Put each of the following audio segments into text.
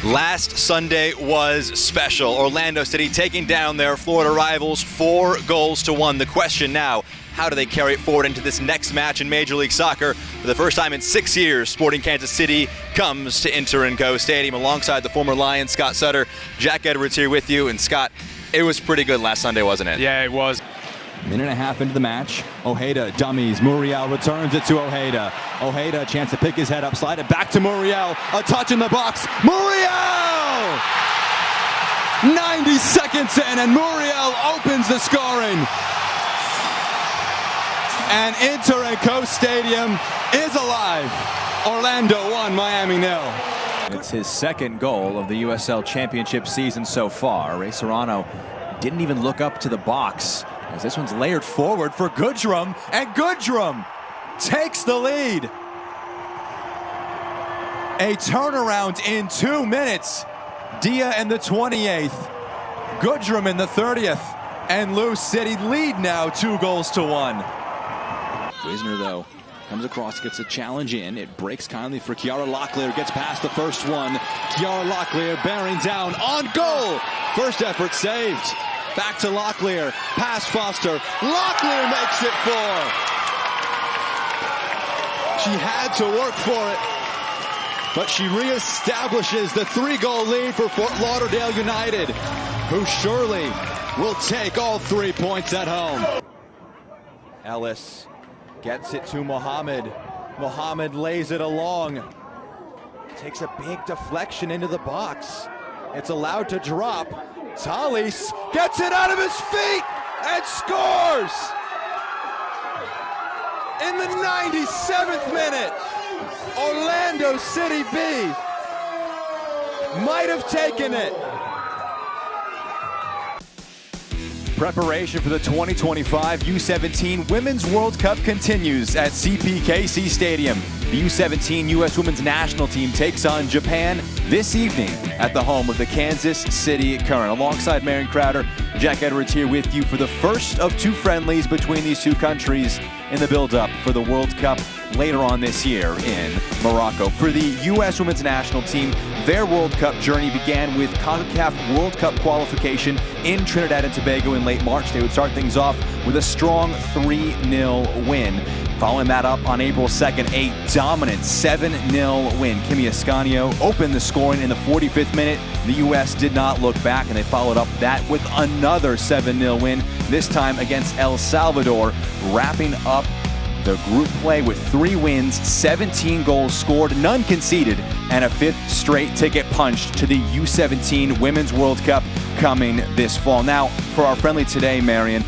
Last Sunday was special. Orlando City taking down their Florida rivals 4-1. The question now, how do they carry it forward into this next match in Major League Soccer? For the first time in 6 years, Sporting Kansas City comes to Inter & Co Stadium alongside the former Lion, Scott Sutter. Jack Edwards here with you. And Scott, it was pretty good last Sunday, wasn't it? Yeah, it was. Minute and a half into the match. Ojeda dummies. Muriel returns it to Ojeda. Ojeda, a chance to pick his head up, slide it back to Muriel. A touch in the box. Muriel! 90 seconds in, and Muriel opens the scoring. And Inter & Co Stadium is alive. Orlando 1, Miami 0. It's his second goal of the USL Championship season so far. Ray Serrano didn't even look up to the box, as this one's layered forward for Goodrum, and Goodrum takes the lead. A turnaround in 2 minutes. Dia in the 28th, Goodrum in the 30th, and Lou City lead now 2-1. Wisner, though, comes across, gets a challenge in. It breaks kindly for Kiara Locklear, gets past the first one. Kiara Locklear bearing down on goal. First effort saved. Back to Locklear, pass Foster. Locklear makes it 4. She had to work for it, but she reestablishes the 3-goal lead for Fort Lauderdale United, who surely will take all 3 points at home. Ellis gets it to Mohammed. Mohammed lays it along. Takes a big deflection into the box. It's allowed to drop. Tallis gets it out of his feet and scores! In the 97th minute, Orlando City B might have taken it. Preparation for the 2025 U17 Women's World Cup continues at CPKC Stadium. The U17 U.S. Women's National Team takes on Japan this evening at the home of the Kansas City Current. Alongside Marion Crowder, Jack Edwards here with you for the first of 2 friendlies between these 2 countries in the build-up for the World Cup later on this year in Morocco. For the U.S. Women's National Team, their World Cup journey began with CONCACAF World Cup qualification in Trinidad and Tobago in late March. They would start things off with a strong 3-0 win. Following that up on April 2nd, a dominant 7-0 win. Kimi Ascanio opened the scoring in the 45th minute. The U.S. did not look back, and they followed up that with another 7-0 win, this time against El Salvador, wrapping up the group play with 3 wins, 17 goals scored, none conceded, and a 5th straight ticket punched to the U17 Women's World Cup coming this fall. Now, for our friendly today, Marion,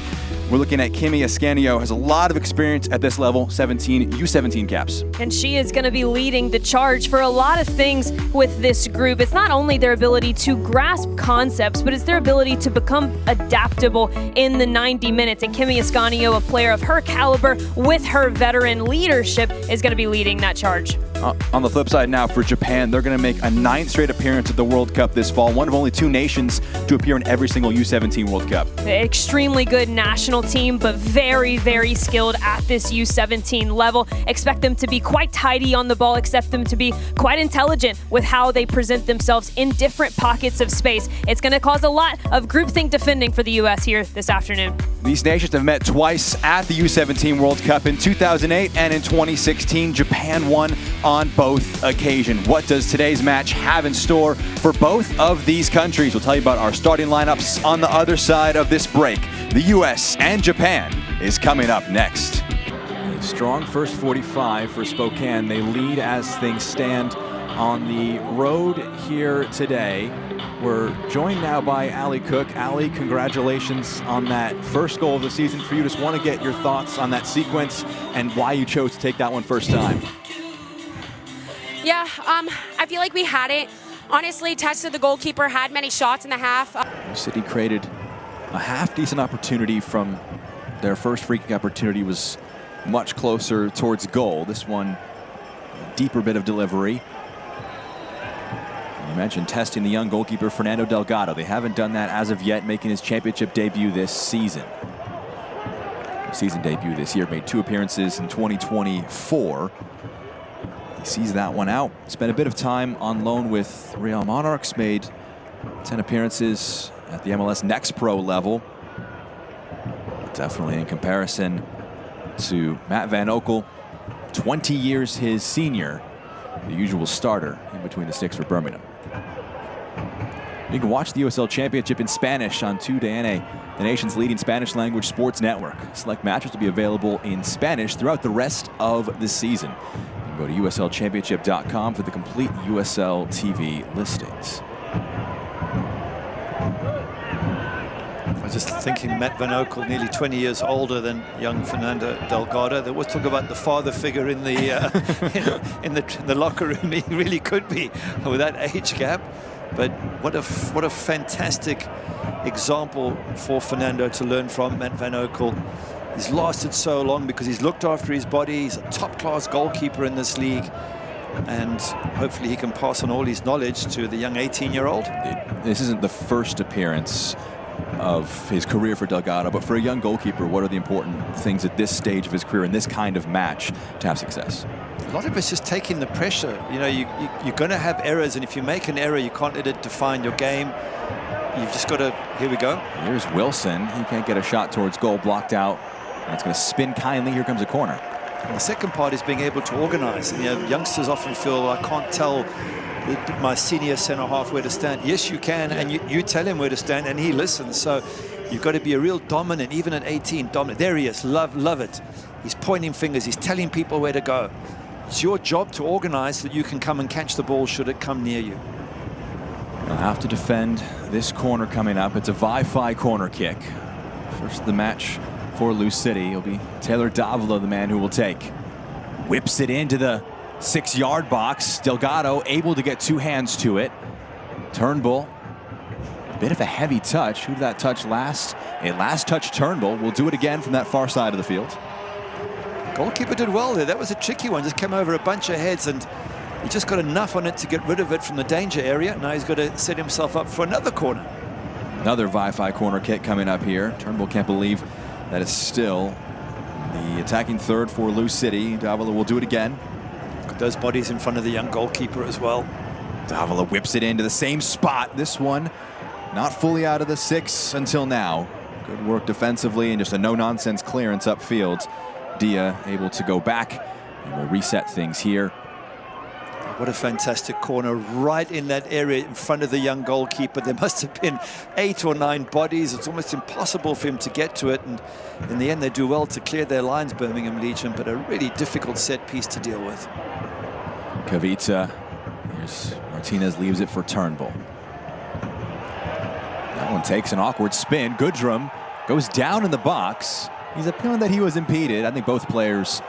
we're looking at Kimi Ascanio, has a lot of experience at this level, U17 caps. And she is going to be leading the charge for a lot of things with this group. It's not only their ability to grasp concepts, but it's their ability to become adaptable in the 90 minutes. And Kimi Ascanio, a player of her caliber with her veteran leadership, is going to be leading that charge. On the flip side now for Japan, they're going to make a 9th straight appearance at the World Cup this fall, one of only 2 nations to appear in every single U17 World Cup. Extremely good national team, but very, very skilled at this U17 level. Expect them to be quite tidy on the ball, expect them to be quite intelligent with how they present themselves in different pockets of space. It's going to cause a lot of groupthink defending for the U.S. here this afternoon. These nations have met twice at the U17 World Cup in 2008 and in 2016. Japan won on both occasions. What does today's match have in store for both of these countries? We'll tell you about our starting lineups on the other side of this break. The U.S. and Japan is coming up next. A strong first 45 for Spokane. They lead as things stand on the road here today. We're joined now by Allie Cook. Allie, congratulations on that first goal of the season for you. Just want to get your thoughts on that sequence and why you chose to take that one first time. Yeah, I feel like we had it. Honestly, tested the goalkeeper, had many shots in the half. City created a half-decent opportunity from their first free kick opportunity, was much closer towards goal. This one, a deeper bit of delivery. You mentioned testing the young goalkeeper Fernando Delgado. They haven't done that as of yet, making his championship debut this season. Season debut this year, made 2 appearances in 2024. sees that one out. Spent a bit of time on loan with Real Monarchs, made 10 appearances at the MLS Next Pro level. Definitely in comparison to Matt Van Oekel, 20 years his senior, the usual starter in between the sticks for Birmingham. You can watch the USL Championship in Spanish on TUDN, the nation's leading Spanish language sports network. Select matches will be available in Spanish throughout the rest of the season. You can go to uslchampionship.com for the complete USL TV listings. I was just thinking Matt Van Oekel, nearly 20 years older than young Fernando Delgado. There was talk about the father figure in the in the locker room. He really could be with that age gap. But what a fantastic example for Fernando to learn from. Matt Van Oekel, he's lasted so long because he's looked after his body. He's a top-class goalkeeper in this league, and hopefully he can pass on all his knowledge to the young 18-year-old. This isn't the first appearance of his career for Delgado, but for a young goalkeeper, what are the important things at this stage of his career in this kind of match to have success? A lot of it's just taking the pressure. You know, you're going to have errors, and if you make an error, you can't let it define your game. You've just got to, here we go. Here's Wilson. He can't get a shot towards goal, blocked out. And it's going to spin kindly. Here comes a corner. And the second part is being able to organize. You know, youngsters often feel, I can't tell my senior centre half where to stand. Yes, you can, and you tell him where to stand, and he listens. So you've got to be a real dominant, even at 18, dominant. There he is, love it. He's pointing fingers, he's telling people where to go. It's your job to organize so that you can come and catch the ball should it come near you. They'll have to defend this corner coming up. It's a Wi-Fi corner kick. First of the match for Lou City. It'll be Taylor Davila, the man who will take. Whips it into the 6-yard box. Delgado able to get two hands to it. Turnbull, a bit of a heavy touch. Who did that touch last? A last touch Turnbull. Will do it again from that far side of the field. Goalkeeper did well there. That was a tricky one. Just came over a bunch of heads, and he just got enough on it to get rid of it from the danger area. Now he's got to set himself up for another corner. Another Wi-Fi corner kick coming up here. Turnbull can't believe that it's still the attacking third for Lou City. Davila will do it again. Got those bodies in front of the young goalkeeper as well. Davila whips it into the same spot. This one not fully out of the 6 until now. Good work defensively and just a no-nonsense clearance upfield. Dia able to go back, and we'll reset things here. What a fantastic corner right in that area in front of the young goalkeeper. There must have been 8 or 9 bodies. It's almost impossible for him to get to it, and in the end they do well to clear their lines, Birmingham Legion, but a really difficult set piece to deal with. Kavita, here's Martinez, leaves it for Turnbull. That one takes an awkward spin. Goodrum goes down in the box. He's appealing that he was impeded. I think both players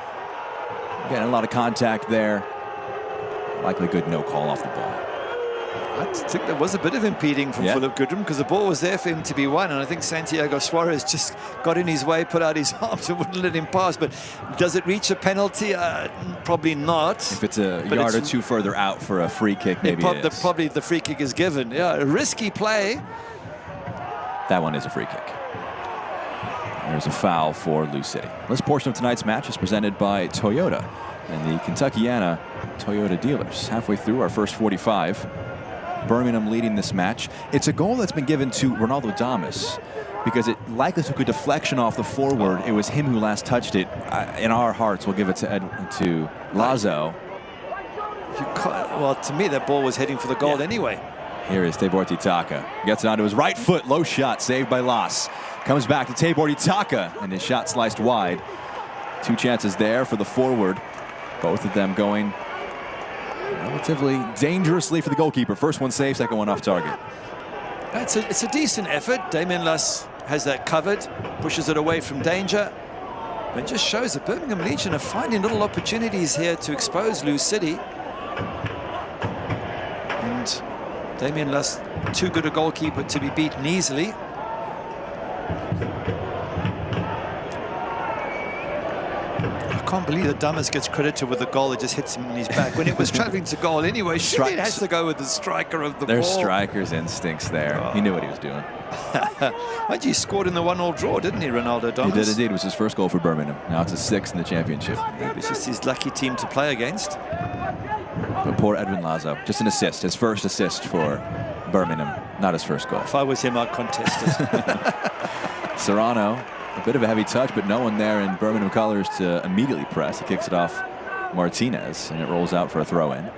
getting a lot of contact there. Likely good no call off the ball. I think there was a bit of impeding from Philip Goodrum because the ball was there for him to be won, and I think Santiago Suarez just got in his way, put out his arms and wouldn't let him pass. But does it reach a penalty? Probably not. If it's a yard or two further out for a free kick, maybe it is. Probably the free kick is given. Yeah, a risky play. That one is a free kick. There's a foul for Lou City. This portion of tonight's match is presented by Toyota and the Kentuckiana Toyota dealers. Halfway through our first 45. Birmingham leading this match. It's a goal that's been given to Ronaldo Damas because it likely took a deflection off the forward. It was him who last touched it. In our hearts, we'll give it to Lazo. Well, to me, that ball was heading for the goal anyway. Here is Tibor Titaka. Gets it onto his right foot. Low shot saved by Las. Comes back to Tibor Titaka, and his shot sliced wide. 2 chances there for the forward. Both of them going relatively dangerously for the goalkeeper. First one saved, second one off target. It's a decent effort. Damien Las has that covered, pushes it away from danger. But it just shows that Birmingham Legion are finding little opportunities here to expose Lou City. And Damien Las, too good a goalkeeper to be beaten easily. I can't believe that Damas gets credited with the goal. It just hits him in his back when it was traveling to goal anyway. Surely it has to go with the striker of the ball. There's striker's instincts there. He knew what he was doing. Mind you, he scored in the 1-1 draw, didn't he, Ronaldo Damas? He did indeed. It was his first goal for Birmingham. Now it's his 6th in the championship. It's just his lucky team to play against. But poor Edwin Lazo, just an assist, his first assist for Birmingham, not his first goal. If I was him, I'd contest it. Serrano, a bit of a heavy touch, but no one there in Birmingham colors to immediately press. He kicks it off Martinez, and it rolls out for a throw-in.